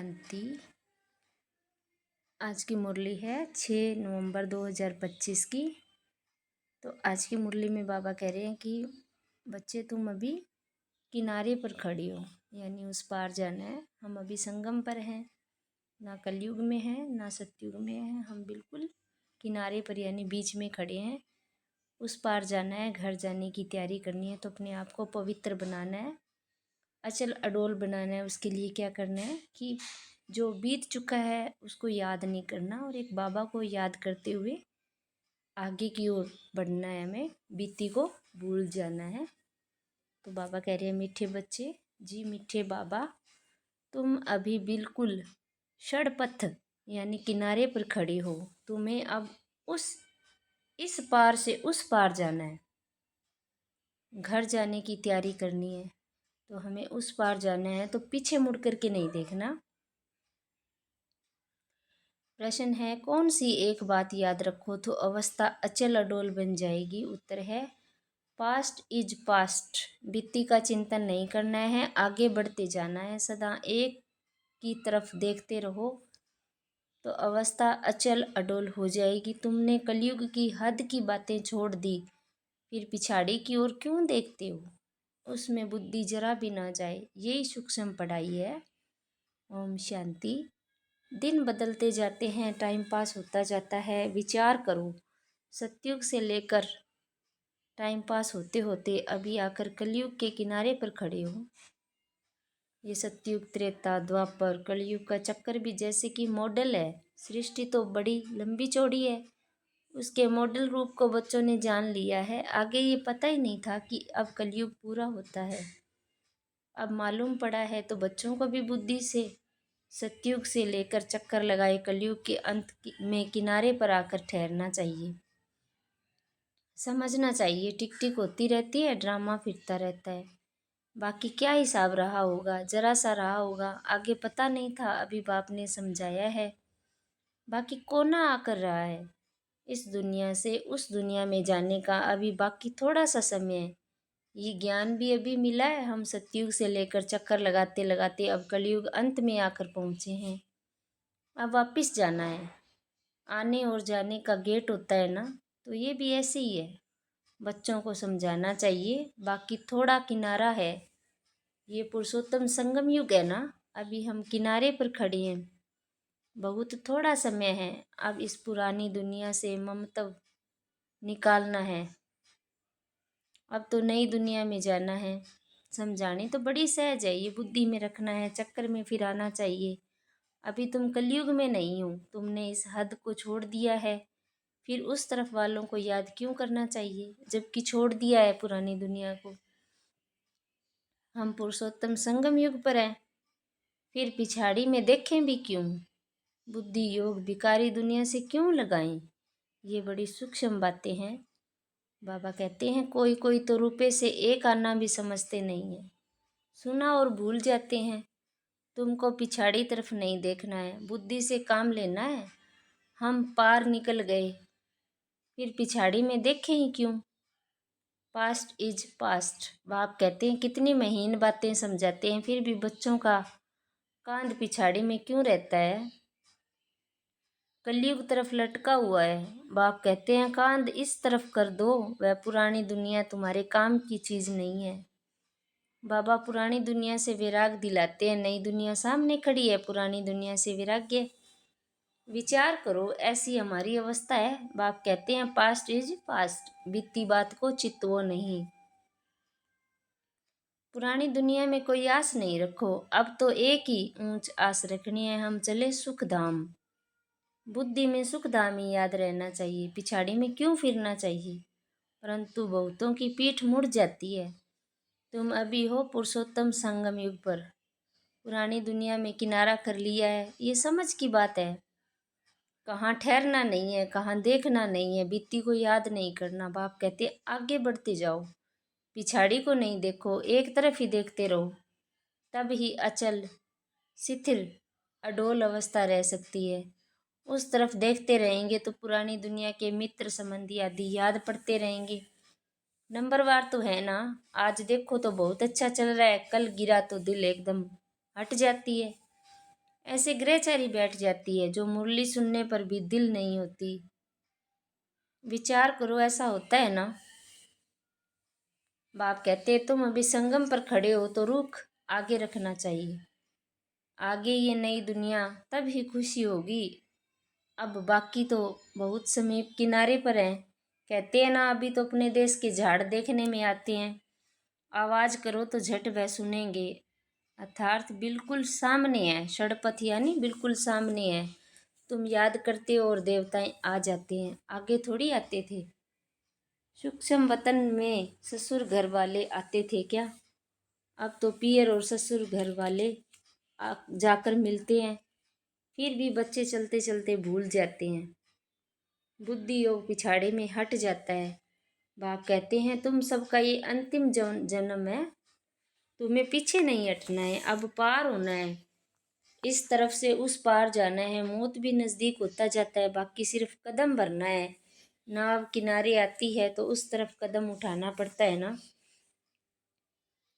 शांति। आज की मुरली है 6 नवंबर 2025 की। तो आज की मुरली में बाबा कह रहे हैं कि बच्चे तुम अभी किनारे पर खड़ी हो, यानी उस पार जाना है। हम अभी संगम पर हैं, ना कलयुग में हैं ना सतयुग में हैं। हम बिल्कुल किनारे पर यानी बीच में खड़े हैं। उस पार जाना है, घर जाने की तैयारी करनी है। तो अपने आप को पवित्र बनाना है, अचल अडोल बनाना है। उसके लिए क्या करना है कि जो बीत चुका है उसको याद नहीं करना और एक बाबा को याद करते हुए आगे की ओर बढ़ना है। हमें बीती को भूल जाना है। तो बाबा कह रहे हैं, मीठे बच्चे जी, मीठे बाबा, तुम अभी बिल्कुल षड़पथ यानी किनारे पर खड़े हो। तुम्हें अब उस इस पार से उस पार जाना है, घर जाने की तैयारी करनी है। तो हमें उस पार जाना है, तो पीछे मुड़ करके नहीं देखना। प्रश्न है, कौन सी एक बात याद रखो तो अवस्था अचल अडोल बन जाएगी? उत्तर है, पास्ट इज पास्ट। बीती का चिंतन नहीं करना है, आगे बढ़ते जाना है। सदा एक की तरफ देखते रहो तो अवस्था अचल अडोल हो जाएगी। तुमने कलयुग की हद की बातें छोड़ दी, फिर पिछाड़ी की ओर क्यों देखते हो? उसमें बुद्धि जरा भी ना जाए, यही सूक्ष्म पढ़ाई है। ओम शांति। दिन बदलते जाते हैं, टाइम पास होता जाता है। विचार करो, सतयुग से लेकर टाइम पास होते होते अभी आकर कलयुग के किनारे पर खड़े हो। ये सतयुग, त्रेता, द्वापर, कलयुग का चक्कर भी जैसे कि मॉडल है। सृष्टि तो बड़ी लंबी चौड़ी है, उसके मॉडल रूप को बच्चों ने जान लिया है। आगे ये पता ही नहीं था कि अब कलयुग पूरा होता है। अब मालूम पड़ा है, तो बच्चों को भी बुद्धि से सतयुग से लेकर चक्कर लगाए कलयुग के अंत में किनारे पर आकर ठहरना चाहिए। समझना चाहिए, टिक टिक होती रहती है, ड्रामा फिरता रहता है। बाकी क्या हिसाब रहा होगा, जरा सा रहा होगा, आगे पता नहीं था, अभी बाप ने समझाया है। बाकी कोना आकर रहा है। इस दुनिया से उस दुनिया में जाने का अभी बाकी थोड़ा सा समय है। ये ज्ञान भी अभी मिला है। हम सतयुग से लेकर चक्कर लगाते लगाते अब कलयुग अंत में आकर पहुँचे हैं। अब वापिस जाना है। आने और जाने का गेट होता है ना, तो ये भी ऐसे ही है। बच्चों को समझाना चाहिए। बाकी थोड़ा किनारा है, ये पुरुषोत्तम संगम युग है ना, अभी हम किनारे पर खड़े हैं। बहुत थोड़ा समय है। अब इस पुरानी दुनिया से ममत्व निकालना है। अब तो नई दुनिया में जाना है। समझानी तो बड़ी सहज है, ये बुद्धि में रखना है, चक्कर में फिर आना चाहिए। अभी तुम कलयुग में नहीं हो, तुमने इस हद को छोड़ दिया है। फिर उस तरफ वालों को याद क्यों करना चाहिए, जबकि छोड़ दिया है पुरानी दुनिया को। हम पुरुषोत्तम संगम युग पर हैं, फिर पिछाड़ी में देखें भी क्यों? बुद्धि योग भिकारी दुनिया से क्यों लगाएं? ये बड़ी सूक्ष्म बातें हैं। बाबा कहते हैं, कोई कोई तो रुपए से एक आना भी समझते नहीं है, सुना और भूल जाते हैं। तुमको पिछाड़ी तरफ नहीं देखना है, बुद्धि से काम लेना है। हम पार निकल गए, फिर पिछाड़ी में देखें ही क्यों? Past is past. बाप कहते हैं, कितनी महीन बातें समझाते हैं, फिर भी बच्चों का कांध पिछाड़ी में क्यों रहता है? कलयुग तरफ लटका हुआ है। बाप कहते हैं, कांध इस तरफ कर दो, वह पुरानी दुनिया तुम्हारे काम की चीज नहीं है। बाबा पुरानी दुनिया से वैराग दिलाते हैं, नई दुनिया सामने खड़ी है, पुरानी दुनिया से वैराग्य। विचार करो, ऐसी हमारी अवस्था है। बाप कहते हैं, पास्ट इज पास्ट, बीती बात को चितवो नहीं। पुरानी दुनिया में कोई आस नहीं रखो, अब तो एक ही ऊंच आस रखनी है, हम चले सुख धाम। बुद्धि में सुख धाम ही याद रहना चाहिए, पिछाड़ी में क्यों फिरना चाहिए? परंतु बहुतों की पीठ मुड़ जाती है। तुम अभी हो पुरुषोत्तम संगम युग पर, पुरानी दुनिया में किनारा कर लिया है, ये समझ की बात है। कहाँ ठहरना नहीं है, कहाँ देखना नहीं है, बीती को याद नहीं करना। बाप कहते आगे बढ़ते जाओ, पिछाड़ी को नहीं देखो, एक तरफ ही देखते रहो। तब ही अचल शिथिल अडोल अवस्था रह सकती है। उस तरफ देखते रहेंगे तो पुरानी दुनिया के मित्र संबंधी आदि याद पड़ते रहेंगे। नंबरवार तो है ना, आज देखो तो बहुत अच्छा चल रहा है, कल गिरा तो दिल एकदम हट जाती है। ऐसे ग्रहचारी बैठ जाती है जो मुरली सुनने पर भी दिल नहीं होती। विचार करो, ऐसा होता है ना। बाप कहते तुम अभी संगम पर खड़े हो तो रुख आगे रखना चाहिए। आगे ये नई दुनिया तब ही खुशी होगी। अब बाकी तो बहुत समीप किनारे पर हैं। कहते हैं ना, अभी तो अपने देश के झाड़ देखने में आते हैं। आवाज करो तो झट वह सुनेंगे। अर्थात बिल्कुल सामने है, षड़पथ यानी बिल्कुल सामने है। तुम याद करते हो और देवताएं आ जाते हैं, आगे थोड़ी आते थे। सूक्ष्म वतन में ससुर घर वाले आते थे क्या? अब तो पियर और ससुर घर वाले जाकर मिलते हैं। फिर भी बच्चे चलते चलते भूल जाते हैं। बुद्धि योग पिछाड़े में हट जाता है। बाप कहते हैं तुम सबका ये अंतिम जन्म है। तुम्हें पीछे नहीं हटना है, अब पार होना है। इस तरफ से उस पार जाना है। मौत भी नजदीक होता जाता है, बाकी सिर्फ कदम भरना है। नाव किनारे आती है तो उस तरफ कदम उठाना पड़ता है ना।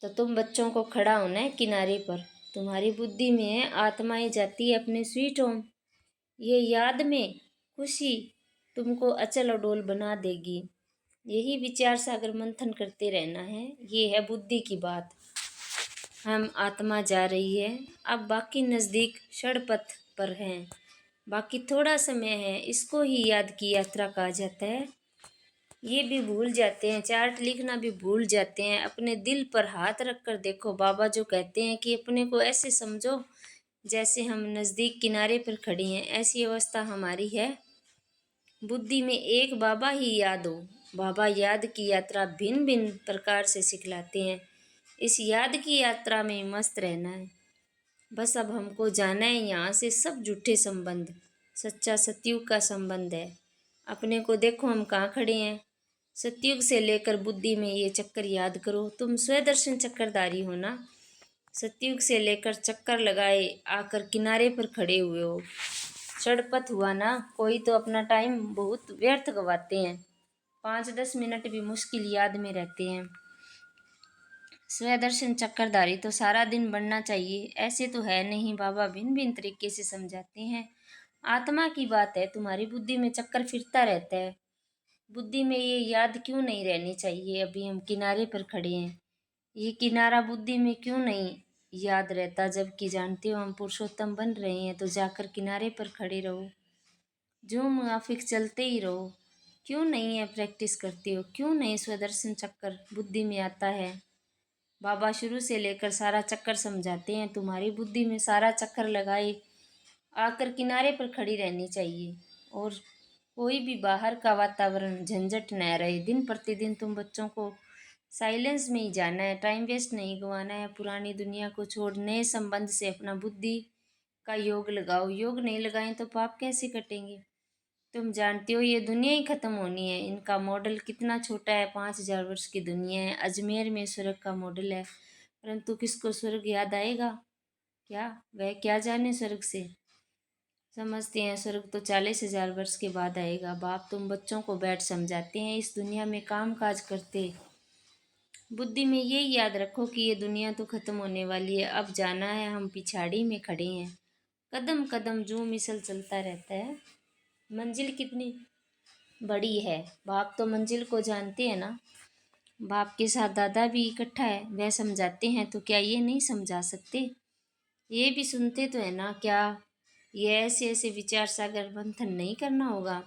तो तुम बच्चों को खड़ा होना है किनारे पर। तुम्हारी बुद्धि में आत्माएं जाती है अपने स्वीट होम। ये याद में खुशी तुमको अचल अडोल बना देगी। यही विचार सागर मंथन करते रहना है। ये है बुद्धि की बात। हम आत्मा जा रही है, अब बाकी नज़दीक षड़पथ पर हैं। बाकी थोड़ा समय है, इसको ही याद की यात्रा कहा जाता है। ये भी भूल जाते हैं, चार्ट लिखना भी भूल जाते हैं। अपने दिल पर हाथ रख कर देखो। बाबा जो कहते हैं कि अपने को ऐसे समझो जैसे हम नज़दीक किनारे पर खड़े हैं। ऐसी अवस्था हमारी है। बुद्धि में एक बाबा ही याद हो। बाबा याद की यात्रा भिन्न भिन्न प्रकार से सिखलाते हैं। इस याद की यात्रा में मस्त रहना है। बस अब हमको जाना है यहाँ से। सब झूठे संबंध, सच्चा सतयुग का संबंध है। अपने को देखो हम कहाँ खड़े हैं। सतयुग से लेकर बुद्धि में ये चक्कर याद करो। तुम स्वदर्शन चक्करधारी हो ना। सतयुग से लेकर चक्कर लगाए आकर किनारे पर खड़े हुए हो। षड़पथ हुआ ना। कोई तो अपना टाइम बहुत व्यर्थ गवाते हैं। 5-10 मिनट भी मुश्किल याद में रहते हैं। स्वदर्शन चक्करधारी तो सारा दिन बनना चाहिए, ऐसे तो है नहीं। बाबा भिन्न भिन्न तरीके से समझाते हैं। आत्मा की बात है, तुम्हारी बुद्धि में चक्कर फिरता रहता है। बुद्धि में ये याद क्यों नहीं रहनी चाहिए? अभी हम किनारे पर खड़े हैं, ये किनारा बुद्धि में क्यों नहीं याद रहता? जबकि जानते हो हम पुरुषोत्तम बन रहे हैं, तो जाकर किनारे पर खड़े रहो। जो मुआफिक चलते ही रहो। क्यों नहीं है प्रैक्टिस करते हो? क्यों नहीं स्वदर्शन चक्कर बुद्धि में आता है? बाबा शुरू से लेकर सारा चक्कर समझाते हैं। तुम्हारी बुद्धि में सारा चक्कर लगाए आकर किनारे पर खड़ी रहनी चाहिए। और कोई भी बाहर का वातावरण झंझट न रहे। दिन प्रतिदिन तुम बच्चों को साइलेंस में ही जाना है। टाइम वेस्ट नहीं गंवाना है। पुरानी दुनिया को छोड़ नए संबंध से अपना बुद्धि का योग लगाओ। योग नहीं लगाएं तो पाप कैसे कटेंगे? तुम जानते हो ये दुनिया ही खत्म होनी है। इनका मॉडल कितना छोटा है। 5,000 वर्ष की दुनिया है। अजमेर में स्वर्ग का मॉडल है, परंतु किसको स्वर्ग याद आएगा? क्या वह क्या जाने स्वर्ग से? समझते हैं स्वर्ग तो 40,000 वर्ष के बाद आएगा। बाप तुम बच्चों को बैठ समझाते हैं, इस दुनिया में काम काज करते बुद्धि में ये याद रखो कि ये दुनिया तो खत्म होने वाली है। अब जाना है, हम पिछाड़ी में खड़े हैं। कदम कदम जो मिसल चलता रहता है। मंजिल कितनी बड़ी है। बाप तो मंजिल को जानते हैं ना। बाप के साथ दादा भी इकट्ठा है, वह समझाते हैं तो क्या ये नहीं समझा सकते? ये भी सुनते तो है ना। क्या ये ऐसे ऐसे विचार सागर मंथन नहीं करना होगा?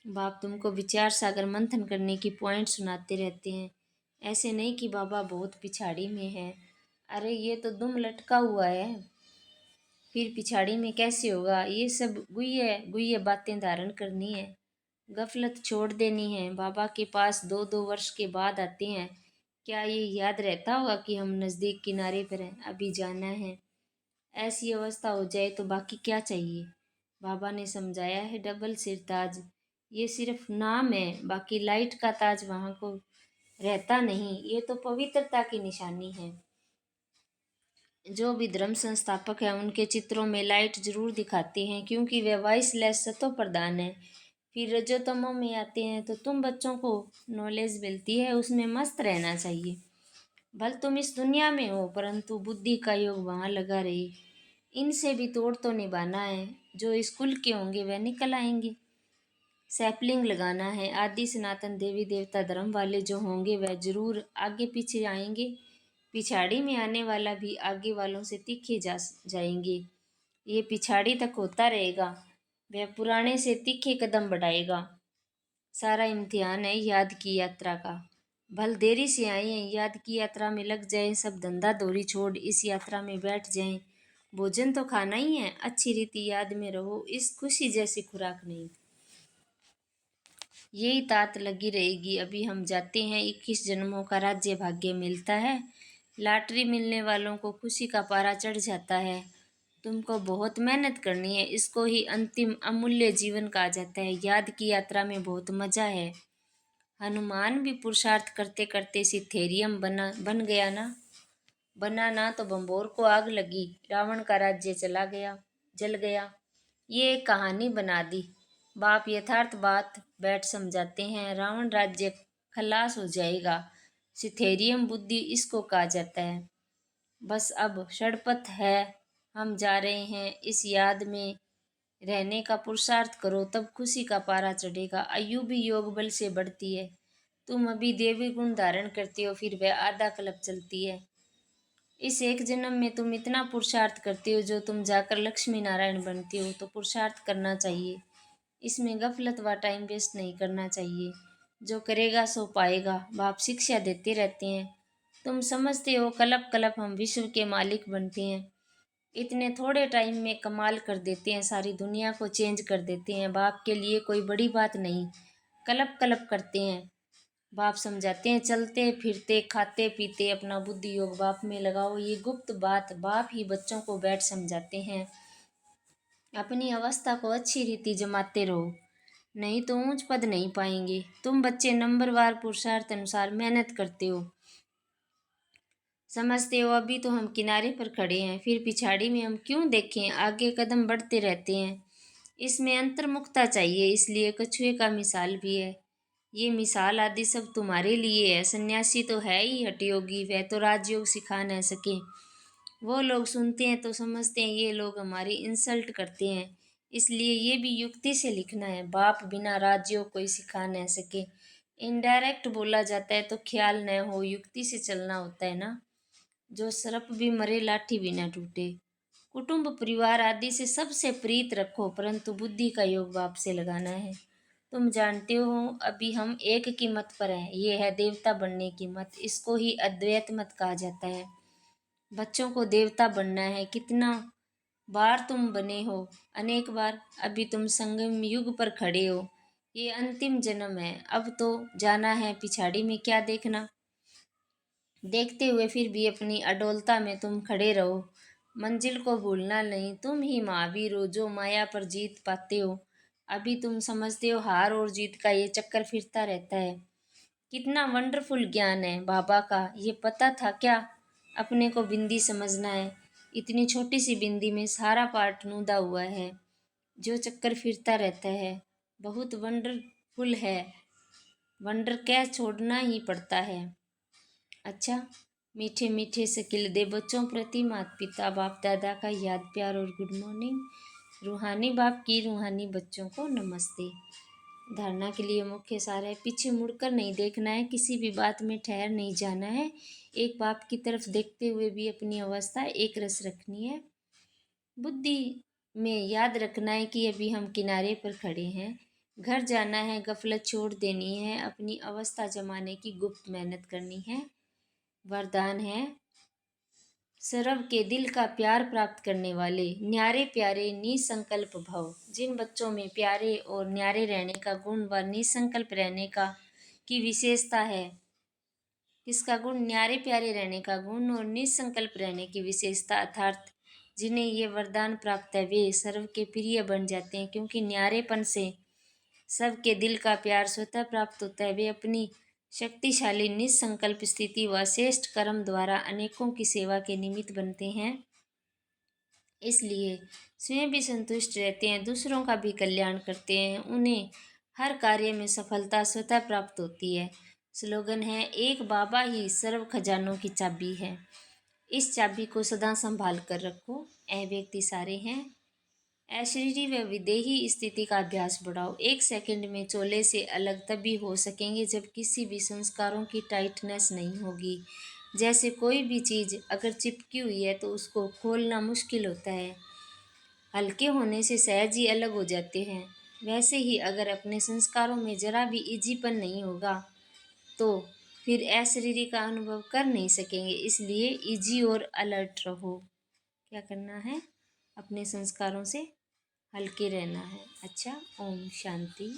बाप तुमको विचार सागर मंथन करने की पॉइंट सुनाते रहते हैं। ऐसे नहीं कि बाबा बहुत पिछाड़ी में है। अरे ये तो दुम लटका हुआ है, फिर पिछाड़ी में कैसे होगा? ये सब गुह्य गुह्य बातें धारण करनी है। गफलत छोड़ देनी है। बाबा के पास 2-2 वर्ष के बाद आते हैं। क्या ये याद रहता होगा कि हम नज़दीक किनारे पर हैं, अभी जाना है? ऐसी अवस्था हो जाए तो बाकी क्या चाहिए? बाबा ने समझाया है डबल सिर ताज ये सिर्फ नाम है, बाकी लाइट का ताज वहाँ को रहता नहीं। ये तो पवित्रता की निशानी है। जो भी धर्म संस्थापक हैं उनके चित्रों में लाइट जरूर दिखाते हैं, क्योंकि वे वॉइसलेस सतो प्रधान है। फिर रजोतमो में आते हैं तो तुम बच्चों को नॉलेज मिलती है, उसमें मस्त रहना चाहिए। भले तुम इस दुनिया में हो, परंतु बुद्धि का योग वहाँ लगा रहे। इनसे भी तोड़ तो निभाना है। जो स्कूल के होंगे वह निकल आएंगे। सैपलिंग लगाना है। आदि सनातन देवी देवता धर्म वाले जो होंगे वह जरूर आगे पीछे आएंगे। पिछाड़ी में आने वाला भी आगे वालों से तीखे जाएंगे। ये पिछाड़ी तक होता रहेगा। वह पुराने से तीखे कदम बढ़ाएगा। सारा इम्तिहान है याद की यात्रा का। भल देरी से आए हैं, याद की यात्रा में लग जाएं, सब धंधा दौरी छोड़ इस यात्रा में बैठ जाएं। भोजन तो खाना ही है, अच्छी रीति याद में रहो, इस खुशी जैसी खुराक नहीं। यही तात लगी रहेगी। अभी हम जाते हैं, 21 जन्मों का राज्य भाग्य मिलता है। लॉटरी मिलने वालों को खुशी का पारा चढ़ जाता है। तुमको बहुत मेहनत करनी है, इसको ही अंतिम अमूल्य जीवन कहा जाता है। याद की यात्रा में बहुत मजा है। हनुमान भी पुरुषार्थ करते करते सिथेरियम बन गया ना। बना ना तो बंबोर को आग लगी, रावण का राज्य चला गया, जल गया। ये एक कहानी बना दी। बाप यथार्थ बात बैठ समझाते हैं। रावण राज्य खलास हो जाएगा। सिथेरियम बुद्धि इसको कहा जाता है। बस अब षड़पथ है, हम जा रहे हैं। इस याद में रहने का पुरुषार्थ करो, तब खुशी का पारा चढ़ेगा। आयु भी योग बल से बढ़ती है। तुम अभी देवी गुण धारण करती हो, फिर वह आधा कल्प चलती है। इस एक जन्म में तुम इतना पुरुषार्थ करती हो, जो तुम जाकर लक्ष्मी नारायण बनती हो। तो पुरुषार्थ करना चाहिए, इसमें गफलत व टाइम वेस्ट नहीं करना चाहिए। जो करेगा सो पाएगा। बाप शिक्षा देते रहते हैं। तुम समझते हो कलप कलप हम विश्व के मालिक बनते हैं। इतने थोड़े टाइम में कमाल कर देते हैं, सारी दुनिया को चेंज कर देते हैं। बाप के लिए कोई बड़ी बात नहीं, कलप कलप करते हैं। बाप समझाते हैं, चलते फिरते खाते पीते अपना बुद्धि योग बाप में लगाओ। ये गुप्त बात बाप ही बच्चों को बैठ समझाते हैं। अपनी अवस्था को अच्छी रीति जमाते रहो, नहीं तो ऊंच पद नहीं पाएंगे। तुम बच्चे नंबरवार पुरुषार्थ अनुसार मेहनत करते हो, समझते हो अभी तो हम किनारे पर खड़े हैं, फिर पिछाड़ी में हम क्यों देखें, आगे कदम बढ़ते रहते हैं। इसमें अंतर्मुखता चाहिए, इसलिए कछुए का मिसाल भी है। ये मिसाल आदि सब तुम्हारे लिए है। सन्यासी तो है ही हठयोगी, वह तो राजयोग सिखा न सके। वो लोग सुनते हैं तो समझते हैं ये लोग हमारी इंसल्ट करते हैं, इसलिए ये भी युक्ति से लिखना है। बाप बिना राजयोग कोई सिखा न सके। इनडायरेक्ट बोला जाता है तो ख्याल न हो, युक्ति से चलना होता है ना। जो सर्प भी मरे लाठी भी न टूटे। कुटुंब परिवार आदि से सबसे प्रीत रखो, परंतु बुद्धि का योग बाप से लगाना है। तुम जानते हो अभी हम एक की मत पर हैं, ये है देवता बनने की मत। इसको ही अद्वैत मत कहा जाता है। बच्चों को देवता बनना है। कितना बार तुम बने हो, अनेक बार। अभी तुम संगम युग पर खड़े हो, ये अंतिम जन्म है। अब तो जाना है, पिछाड़ी में क्या देखना। देखते हुए फिर भी अपनी अडोलता में तुम खड़े रहो। मंजिल को भूलना नहीं। तुम ही महावीर हो जो माया पर जीत पाते हो। अभी तुम समझते हो हार और जीत का ये चक्कर फिरता रहता है। कितना वंडरफुल ज्ञान है बाबा का, ये पता था क्या। अपने को बिंदी समझना है, इतनी छोटी सी बिंदी में सारा पार्ट नूदा हुआ है। जो चक्कर फिरता रहता है बहुत वंडरफुल है। वंडर क्या छोड़ना ही पड़ता है। अच्छा, मीठे मीठे से किल दे बच्चों प्रति माता पिता बाप दादा का याद प्यार और गुड मॉर्निंग। रूहानी बाप की रूहानी बच्चों को नमस्ते। धारणा के लिए मुख्य सार है, पीछे मुड़कर नहीं देखना है, किसी भी बात में ठहर नहीं जाना है। एक बाप की तरफ देखते हुए भी अपनी अवस्था एक रस रखनी है। बुद्धि में याद रखना है कि अभी हम किनारे पर खड़े हैं। घर जाना है, गफलत छोड़ देनी है, अपनी अवस्था जमाने की गुप्त मेहनत करनी है। वरदान है, सर्व के दिल का प्यार प्राप्त करने वाले न्यारे प्यारे निसंकल्प भव। जिन बच्चों में प्यारे और न्यारे रहने का गुण व निसंकल्प रहने का की विशेषता है, किसका गुण, न्यारे प्यारे रहने का गुण और निसंकल्प रहने की विशेषता, अर्थात जिन्हें ये वरदान प्राप्त है वे सर्व के प्रिय बन जाते हैं। क्योंकि न्यारेपन से सबके दिल का प्यार स्वतः प्राप्त होता है। वे अपनी शक्तिशाली निसंकल्प स्थिति व श्रेष्ठ कर्म द्वारा अनेकों की सेवा के निमित्त बनते हैं। इसलिए स्वयं भी संतुष्ट रहते हैं, दूसरों का भी कल्याण करते हैं। उन्हें हर कार्य में सफलता स्वतः प्राप्त होती है। स्लोगन है, एक बाबा ही सर्व खजानों की चाबी है। इस चाबी को सदा संभाल कर रखो। ऐ व्यक्ति सारे हैं। अशरीरी व विदेही स्थिति का अभ्यास बढ़ाओ। 1 सेकंड में चोले से अलग तभी हो सकेंगे जब किसी भी संस्कारों की टाइटनेस नहीं होगी। जैसे कोई भी चीज़ अगर चिपकी हुई है तो उसको खोलना मुश्किल होता है, हल्के होने से सहज ही अलग हो जाते हैं। वैसे ही अगर अपने संस्कारों में जरा भी इजीपन नहीं होगा तो फिर अशरीरी का अनुभव कर नहीं सकेंगे। इसलिए इजी और अलर्ट रहो। क्या करना है? अपने संस्कारों से हल्के रहना है। अच्छा, ओम शांति।